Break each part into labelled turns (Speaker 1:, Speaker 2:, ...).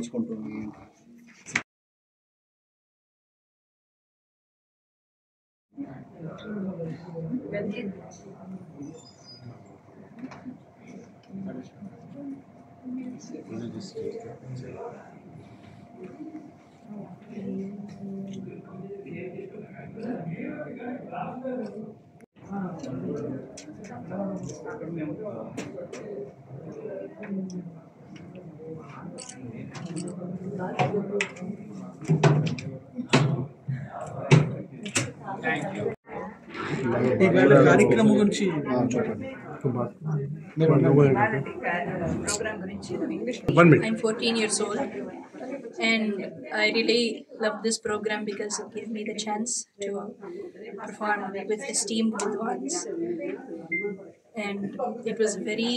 Speaker 1: పంచుకుంటుంది.
Speaker 2: కార్యక్రమం గురించి
Speaker 1: చెప్పండి.
Speaker 3: I'm 14 years old and I really love this program because it gave me the chance to perform with esteemed Vidwans, and it was a very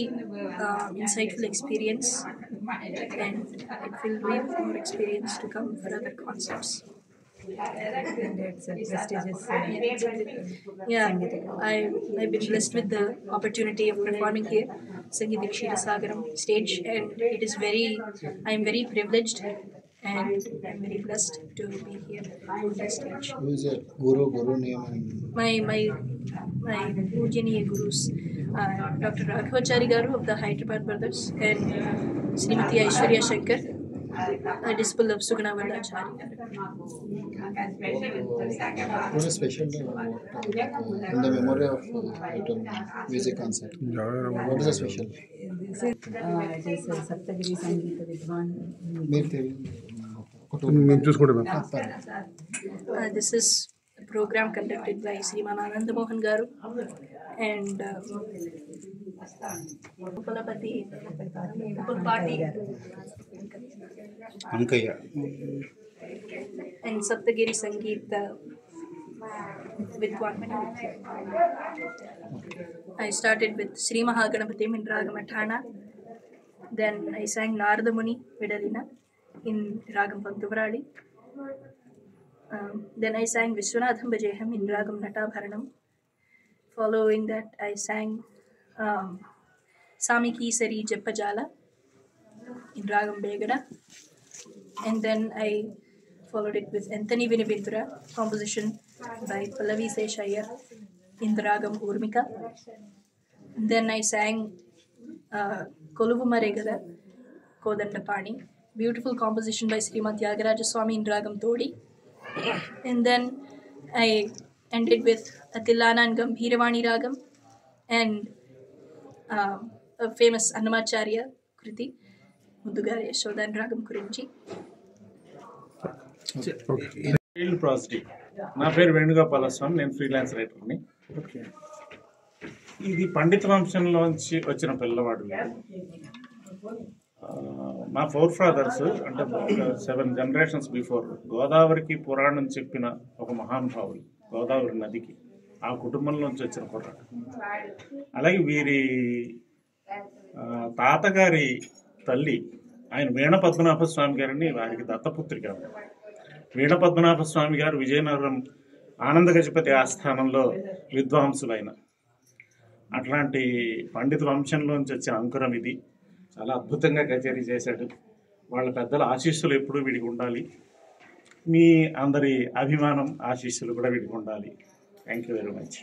Speaker 3: insightful experience, and it filled me with more experience to come for other concerts.
Speaker 4: And it's a prestigious
Speaker 3: I've been blessed with the opportunity of performing here, Sangeeta Ksheerasagaram stage, and it is I am very privileged and I'm very blessed to be here on this stage.
Speaker 1: Who is your guru name?
Speaker 3: My Pujaniya Gurus, Dr. Raghvachari Garu of the Hyderabad Brothers and Srimati Aishwarya Shankar, a disciple of Sugana Vallachari.
Speaker 1: What is special in the memory of music concert? What is the special?
Speaker 4: it is Saptagiri Sangeeta Vidwan.
Speaker 3: This is a program conducted by Sriman Ananda Mohan Garu and Upalapati
Speaker 1: Ankaya.
Speaker 3: and Saptagiri Sangeeta Vidwan. I started with Sri Mahaganapatim in Ragam Athana. Then I sang Narada Muni Vidalina in Ragam Pantuvaradi. Then I sang Vishwanatham Bajeham in Ragam Natabharanam. Following that, I sang Samiki Sari Jappajala in Ragam Begada. And then I followed it with Anthony Vinibindura, composition by Pallavi Seshayar in the Ragam Urmika. Then I sang Koluvu Maregada Kodandapani, beautiful composition by Srimati Tyagaraja Swami in Ragam Todi. And then I ended with Atilana and Gambhiravani Ragam and a famous Annamacharya Kriti, Mudugari Yashoda and Ragam Kurinchi.
Speaker 2: Child ప్రాసిటీ. నా పేరు వేణుగోపాలస్వామి, నేను freelance రైటర్ని. ఇది పండిత వంశంలోంచి వచ్చిన పిల్లవాడు. మా four fathers అంటే 7 generations before గోదావరికి పురాణం చెప్పిన ఒక మహానుభావులు, గోదావరి నదికి ఆ కుటుంబంలోంచి వచ్చిన కుర్రాడు. అలాగే వీరి తాతగారి తల్లి ఆయన వీణ పద్మనాభ స్వామి గారిని వారికి దత్తపుత్రిక. వీణ పద్మనాభ స్వామి గారు విజయనగరం ఆనందగజపతి ఆస్థానంలో విద్వాంసులైన అట్లాంటి పండిత వంశంలోంచి వచ్చిన అంకురం ఇది. చాలా అద్భుతంగా కచేరీ చేశాడు. వాళ్ళ పెద్దల ఆశీస్సులు ఎప్పుడూ వీడికి ఉండాలి. మీ అందరి అభిమానం ఆశీస్సులు కూడా వీడికి ఉండాలి. Thank you very much.